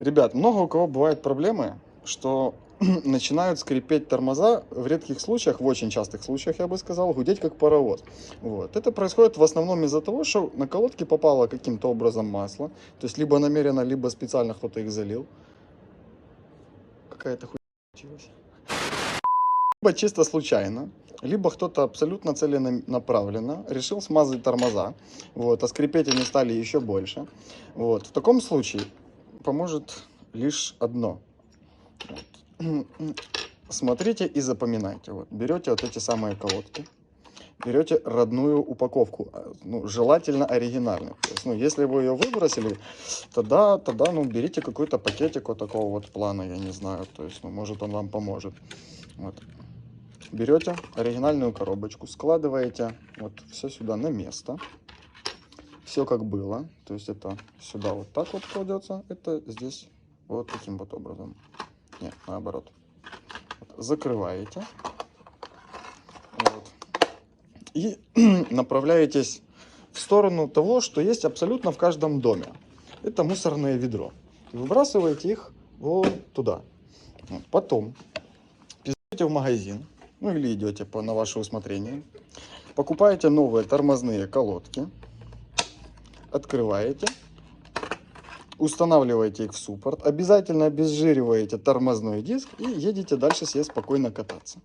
Ребят, много у кого бывают проблемы, что начинают скрипеть тормоза в редких случаях, в очень частых случаях, я бы сказал, гудеть как паровоз. Вот. Это происходит в основном из-за того, что на колодки попало каким-то образом масло, то есть либо намеренно, либо специально кто-то их залил. Какая-то хуйня получилась. Либо чисто случайно, либо кто-то абсолютно целенаправленно решил смазать тормоза, вот, а скрипеть они стали еще больше. Вот. В таком случае поможет лишь одно. Вот. Смотрите и запоминайте. Вот. Берете вот эти самые колодки, берете родную упаковку, ну, желательно оригинальную. То есть, ну, если вы ее выбросили, тогда ну, берите какой-то пакетик вот такого вот плана, я не знаю, то есть, ну, может он вам поможет. Вот. Берете оригинальную коробочку, складываете вот все сюда на место, все как было, то есть это сюда вот так вот кладется, это здесь вот таким вот образом, нет, наоборот. Закрываете вот, и направляетесь в сторону того, что есть абсолютно в каждом доме. Это мусорное ведро. Выбрасываете их вот туда. Вот. Потом идете в магазин, ну или идете на ваше усмотрение, покупаете новые тормозные колодки, открываете, устанавливаете их в суппорт, обязательно обезжириваете тормозной диск и едете дальше себе спокойно кататься.